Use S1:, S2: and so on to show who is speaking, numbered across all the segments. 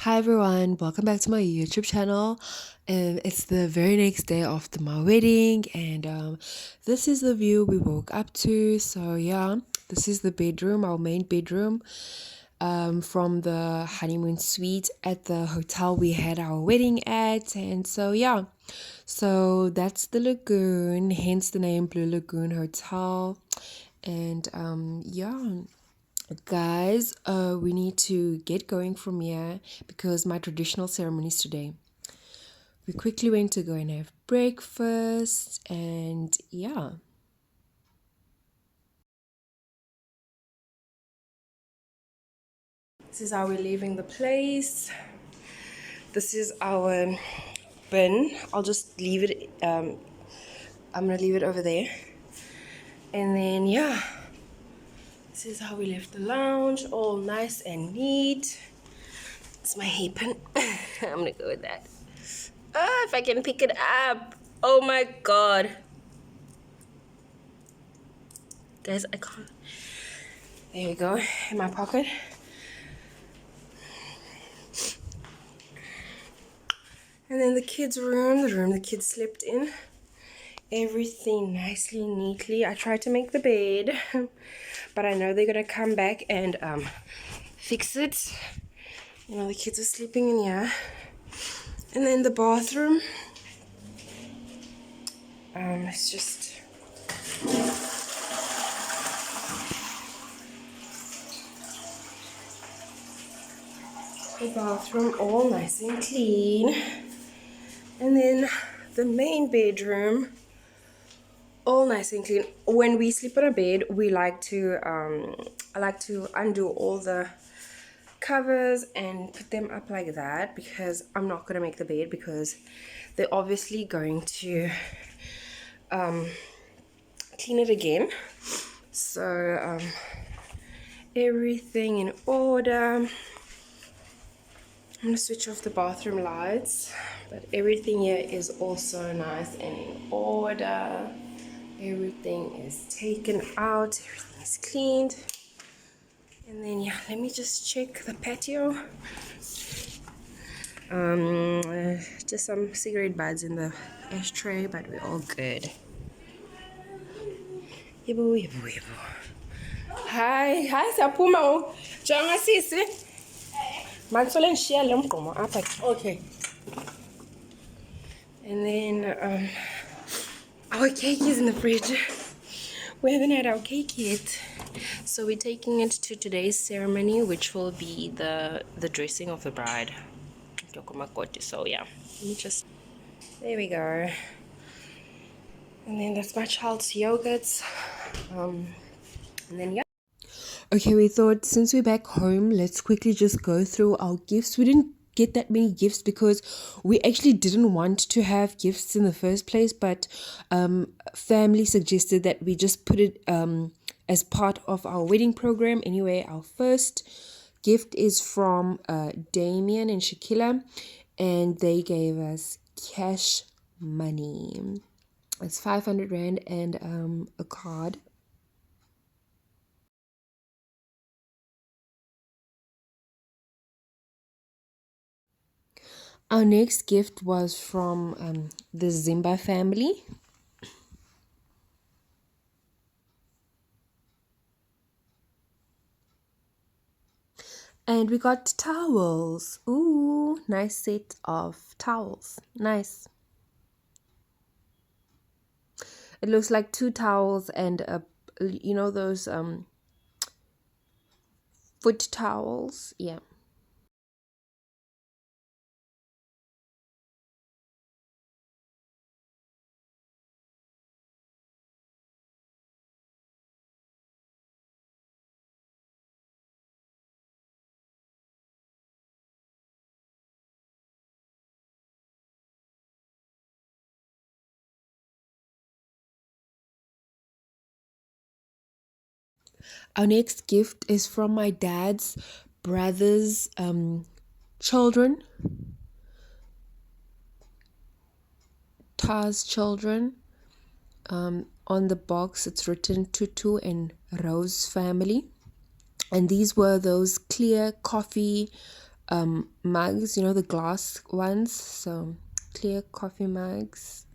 S1: Hi everyone, welcome back to my YouTube channel. It's the very next day after my wedding, and this is the view we woke up to. So yeah, this is the bedroom, our main bedroom, from the honeymoon suite at the hotel we had our wedding at. And so yeah, so that's the lagoon, hence the name Blue Lagoon Hotel. And yeah, guys, we need to get going from here because my traditional ceremony is today. We quickly went to go and have breakfast, and yeah. This is how we're leaving the place. This is our bin. I'll just leave it, I'm gonna leave it over there. And then, yeah, this is how we left the lounge, all nice and neat. It's my hairpin. I'm gonna go with that. If I can pick it up. Oh my god. Guys, I can't. There we go, in my pocket. And then the kids' room, the room the kids slept in. Everything nicely, neatly. I tried to make the bed, but I know they're gonna come back and fix it. You know, the kids are sleeping in here. And then the bathroom. It's just the bathroom all nice and clean. And then the main bedroom, all nice and clean. When we sleep on a bed, we like to I like to undo all the covers and put them up like that, because I'm not gonna make the bed because they're obviously going to clean it again. So everything in order. I'm gonna switch off the bathroom lights, but everything here is also nice and in order. Everything is taken out, everything is cleaned. And then yeah, let me just check the patio. Just some cigarette buds in the ashtray, but we're all good. Yebo, yebo, yebo. Hi, Sapuma. Jonga sisi. Mansole ngishiya le mgqomo apha. Okay. And then our cake is in the fridge. We haven't had our cake yet. So we're taking it to today's ceremony, which will be the dressing of the bride. So yeah, let me just, there we go. And then that's my child's yogurts. And then yeah. Okay, we thought since we're back home, let's quickly just go through our gifts. We didn't get that many gifts because we actually didn't want to have gifts in the first place, but family suggested that we just put it as part of our wedding program. Anyway, our first gift is from Damien and Shakila, and they gave us cash money. It's 500 Rand and a card. Our next gift was from the Zimba family. And we got towels. Ooh, nice set of towels. Nice. It looks like 2 towels and you know those foot towels. Yeah. Our next gift is from my dad's brother's children. Ta's children. On the box it's written Tutu and Rose family. And these were those clear coffee mugs, the glass ones. So clear coffee mugs.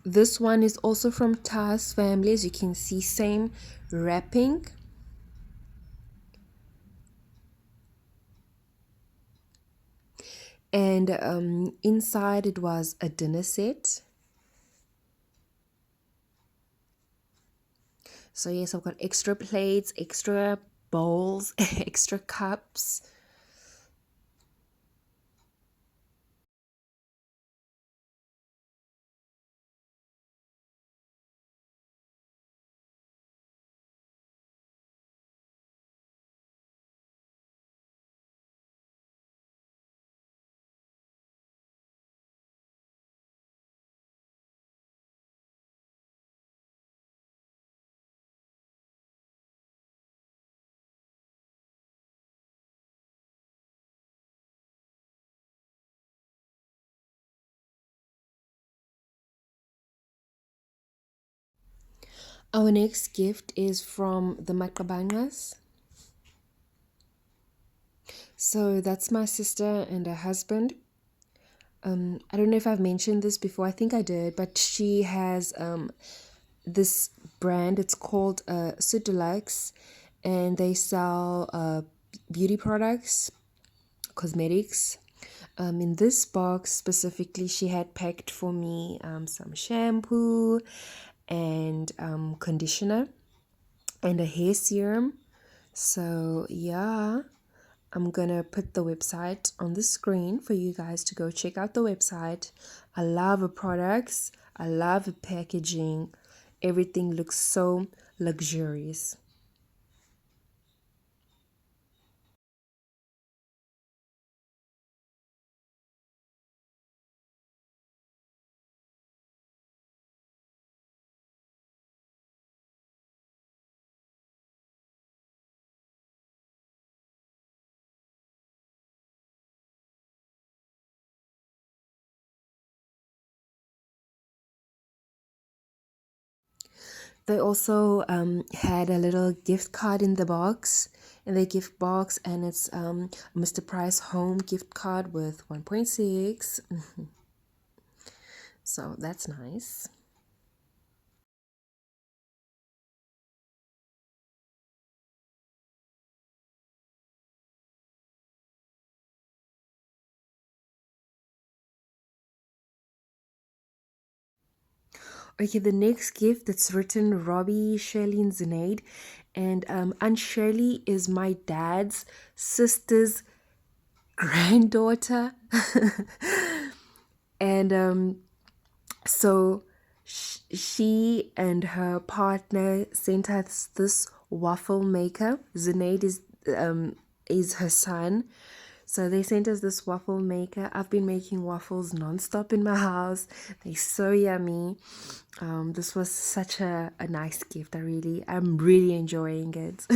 S1: This one is also from Tas family. As you can see, same wrapping. And inside it was a dinner set. So yes, I've got extra plates, extra bowls, extra cups. Our next gift is from the Makabangas. So that's my sister and her husband. I don't know if I've mentioned this before. I think I did, but she has this brand. It's called Sudilux, and they sell beauty products, cosmetics. In this box specifically, she had packed for me some shampoo and conditioner and a hair serum. So yeah, I'm gonna put the website on the screen for you guys to go check out the website. I love the products, I love the packaging. Everything looks so luxurious. They also had a little gift card in the box, in the gift box, and it's Mr. Price home gift card with 1.6. So that's nice. Okay, the next gift that's written Robbie, Shirley, and Zunaid. And Aunt Shirley is my dad's sister's granddaughter. And so she and her partner sent us this waffle maker. Zunaid is her son. So they sent us this waffle maker. I've been making waffles nonstop in my house. They're so yummy. This was such a nice gift. I'm really enjoying it.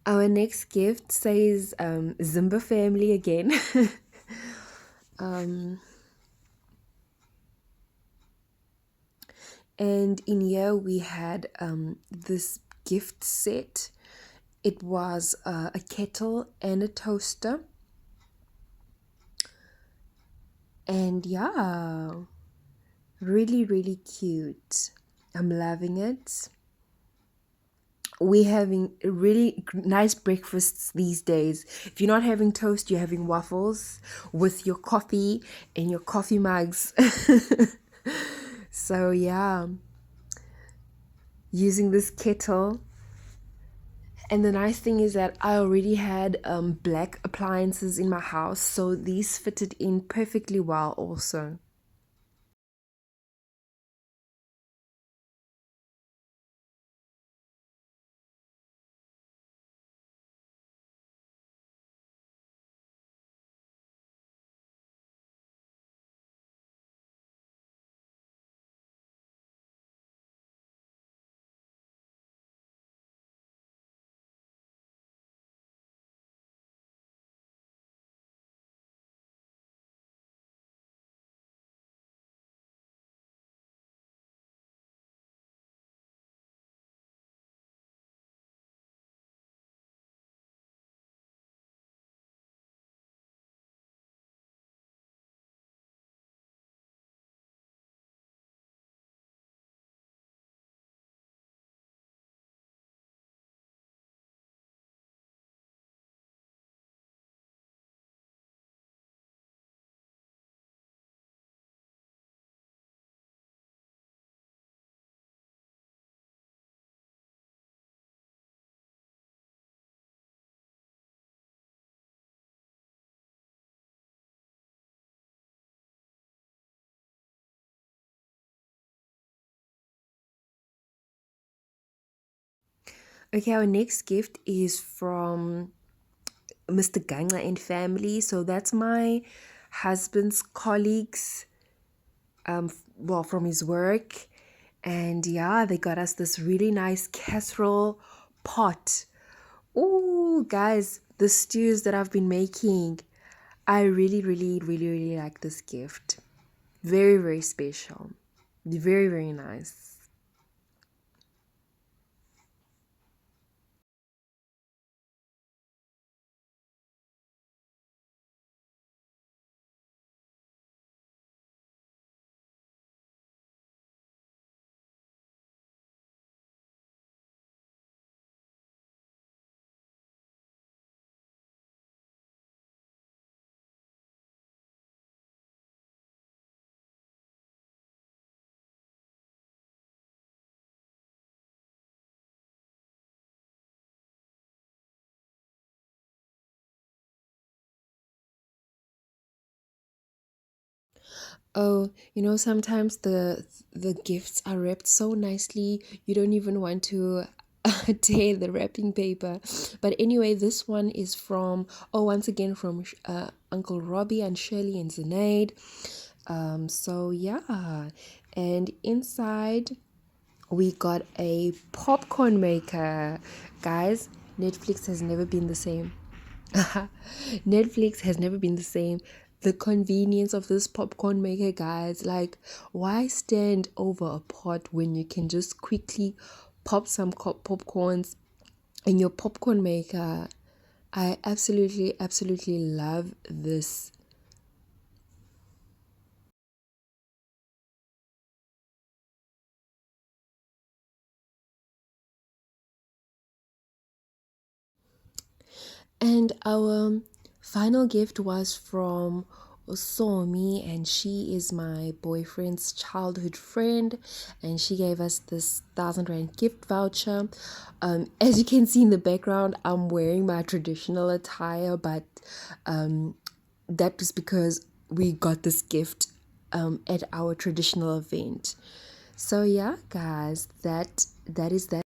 S1: Our next gift says Zimba family again. And in here we had this gift set. It was a kettle and a toaster. And yeah, really, really cute. I'm loving it. we're having really nice breakfasts these days. If you're not having toast, you're having waffles with your coffee and your coffee mugs. So yeah, using this kettle. And the nice thing is that I already had black appliances in my house, so these fitted in perfectly well also. Okay, our next gift is from Mr. Ganga and family. So that's my husband's colleagues, well, from his work. And yeah, they got us this really nice casserole pot. Oh, guys, the stews that I've been making, I really, really, really, really like this gift. Very, very special. Very, very nice. Oh, sometimes the gifts are wrapped so nicely, you don't even want to tear the wrapping paper. But anyway, this one is from, once again, from Uncle Robbie and Shirley and Zanaid. So yeah, and inside we got a popcorn maker. Guys, Netflix has never been the same. Netflix has never been the same. The convenience of this popcorn maker, guys. Like, why stand over a pot when you can just quickly pop some popcorns in your popcorn maker? I absolutely, absolutely love this. And our final gift was from Osomi, and she is my boyfriend's childhood friend, and she gave us this 1,000 Rand gift voucher. As you can see in the background, I'm wearing my traditional attire, but that was because we got this gift at our traditional event. So yeah, guys, that is that.